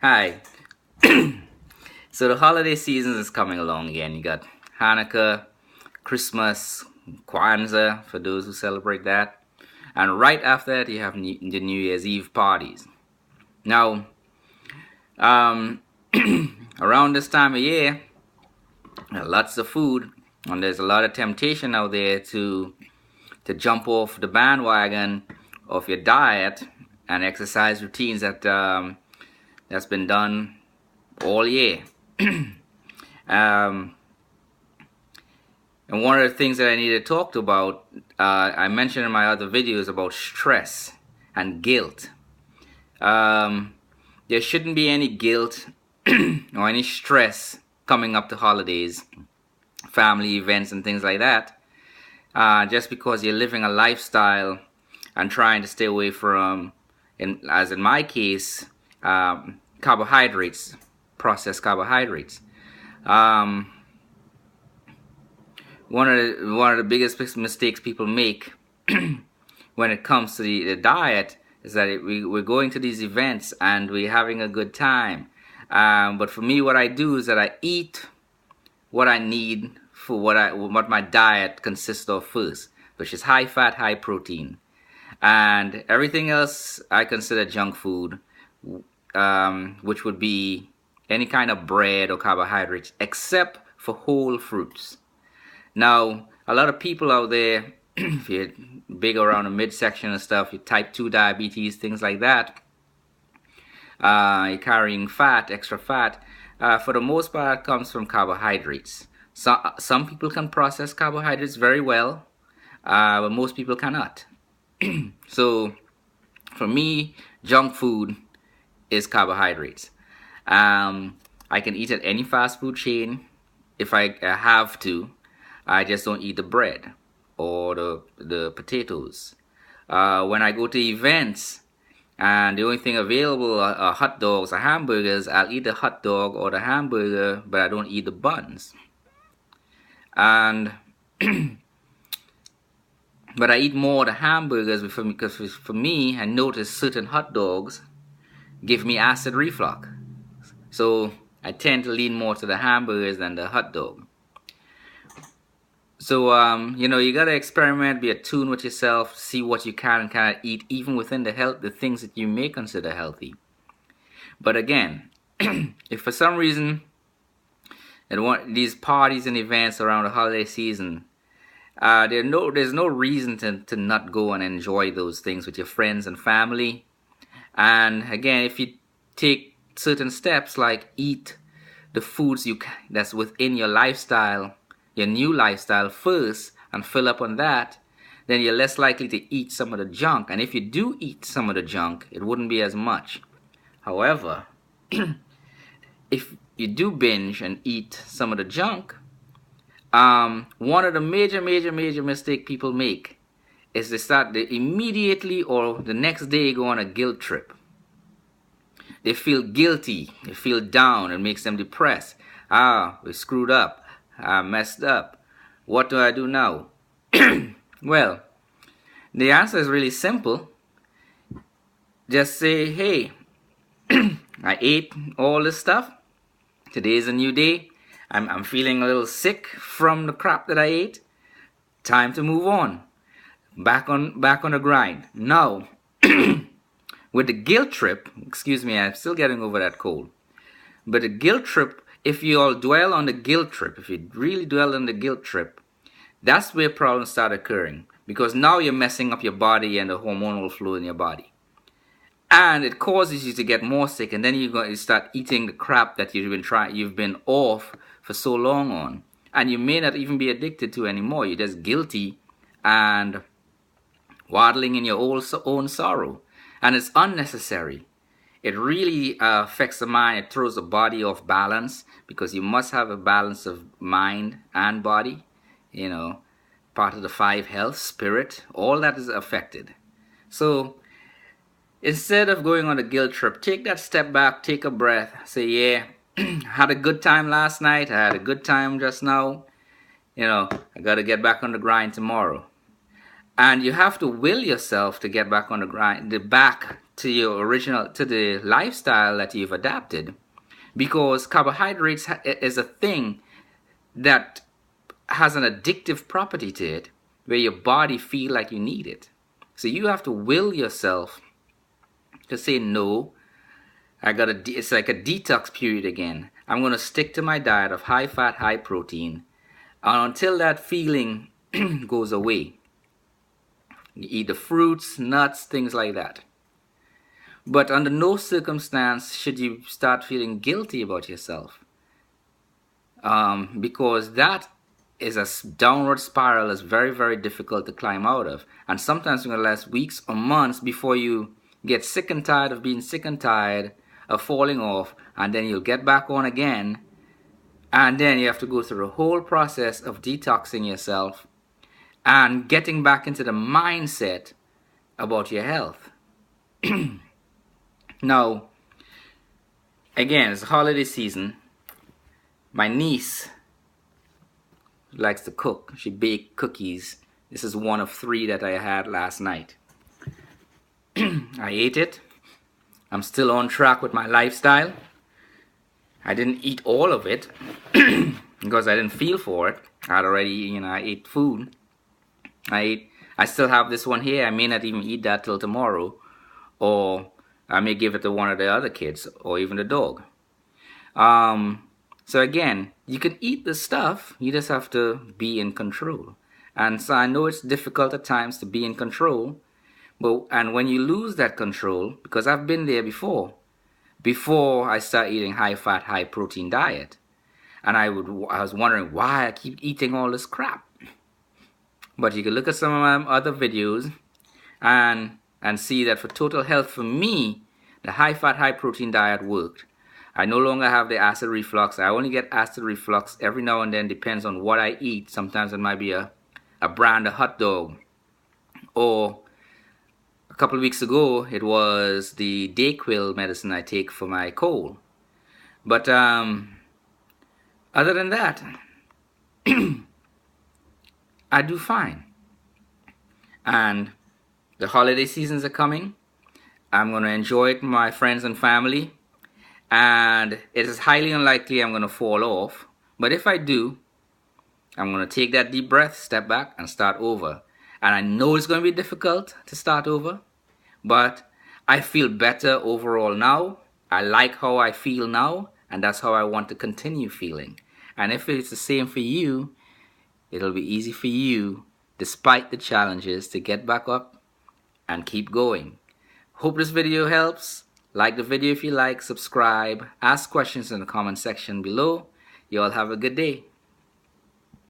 Hi. So the holiday season is coming along again. You got Hanukkah, Christmas, Kwanzaa for those who celebrate that. And right after that, you have the New Year's Eve parties. Now, um, around this time of year, lots of food, and there's a lot of temptation out there to jump off the bandwagon of your diet and exercise routines that's been done all year. Um, and one of the things that I need to talk about, I mentioned in my other videos about stress and guilt. There shouldn't be any guilt or any stress coming up to holidays, family events, and things like that, just because you're living a lifestyle and trying to stay away from, as in my case, carbohydrates, processed carbohydrates. Um, one of the biggest mistakes people make when it comes to the diet is that we're going to these events and we're having a good time. But for me, what I do is that I eat what I need for what my diet consists of first, which is high fat, high protein, and everything else I consider junk food, which would be any kind of bread or carbohydrates, except for whole fruits. Now, a lot of people out there, if you're big around the midsection and stuff, you type 2 diabetes, things like that, you're carrying fat, extra fat, for the most part, comes from carbohydrates. Some people can process carbohydrates very well, but most people cannot. So, for me, junk food is carbohydrates. I can eat at any fast food chain if I have to. I just don't eat the bread or the potatoes. When I go to events and the only thing available are hot dogs or hamburgers, I'll eat the hot dog or the hamburger, but I don't eat the buns. And but I eat more the hamburgers because for me, I notice certain hot dogs give me acid reflux. So I tend to lean more to the hamburgers than the hot dog. So, you gotta experiment, be attuned with yourself, see what you can and cannot eat, even within the things that you may consider healthy. But again, if for some reason these parties and events around the holiday season, there's no reason to not go and enjoy those things with your friends and family. And again, if you take certain steps like eat the foods that's within your lifestyle, your new lifestyle first, and fill up on that, then you're less likely to eat some of the junk. And if you do eat some of the junk, it wouldn't be as much. However, if you do binge and eat some of the junk, one of the major mistake people make is they immediately or the next day go on a guilt trip. They feel guilty, they feel down, it makes them depressed. We screwed up, I messed up. What do I do now? Well, the answer is really simple. Just say, hey, I ate all this stuff. Today is a new day. I'm feeling a little sick from the crap that I ate. Time to move on. Back on the grind. Now, with the guilt trip, excuse me, I'm still getting over that cold. But the guilt trip, if you all dwell on the guilt trip, if you really dwell on the guilt trip, that's where problems start occurring. Because now you're messing up your body and the hormonal flow in your body. And it causes you to get more sick, and then you're going to start eating the crap that you've been off for so long on. And you may not even be addicted to anymore. You're just guilty and waddling in your own sorrow. And it's unnecessary. It really affects the mind. It throws the body off balance because you must have a balance of mind and body. Part of the 5 health, spirit, all that is affected. So instead of going on a guilt trip, take that step back, take a breath, say, yeah, I had a good time last night. I had a good time just now. I got to get back on the grind tomorrow. And you have to will yourself to get back on the grind, to the lifestyle that you've adapted, because carbohydrates is a thing that has an addictive property to it, where your body feel like you need it. So you have to will yourself to say no. It's like a detox period again. I'm going to stick to my diet of high fat, high protein, until that feeling goes away. You eat the fruits, nuts, things like that. But under no circumstance should you start feeling guilty about yourself, because that is a downward spiral that's very, very difficult to climb out of. And sometimes it's going to last weeks or months before you get sick and tired of being sick and tired of falling off, and then you'll get back on again, and then you have to go through the whole process of detoxing yourself and getting back into the mindset about your health. Now, again, it's holiday season. My niece likes to cook. She baked cookies. This is one of 3 that I had last night. I ate it. I'm still on track with my lifestyle. I didn't eat all of it because I didn't feel for it. I ate food. I still have this one here. I may not even eat that till tomorrow, or I may give it to one of the other kids, or even the dog. So again, you can eat the stuff, you just have to be in control. And so I know it's difficult at times to be in control, and when you lose that control, because I've been there before I start eating high fat, high protein diet, and I was wondering why I keep eating all this crap. But you can look at some of my other videos and see that for total health, for me, the high fat, high protein diet worked. I no longer have the acid reflux. I only get acid reflux every now and then, depends on what I eat. Sometimes it might be a brand of hot dog, or a couple of weeks ago it was the Dayquil medicine I take for my cold. But other than that, I do fine. And the holiday seasons are coming. I'm going to enjoy it with my friends and family. And it is highly unlikely I'm going to fall off. But if I do, I'm going to take that deep breath, step back, and start over. And I know it's going to be difficult to start over, but I feel better overall now. I like how I feel now, and that's how I want to continue feeling. And if it's the same for you, it'll be easy for you, despite the challenges, to get back up and keep going. Hope this video helps. Like the video if you like, subscribe, ask questions in the comment section below. You all have a good day.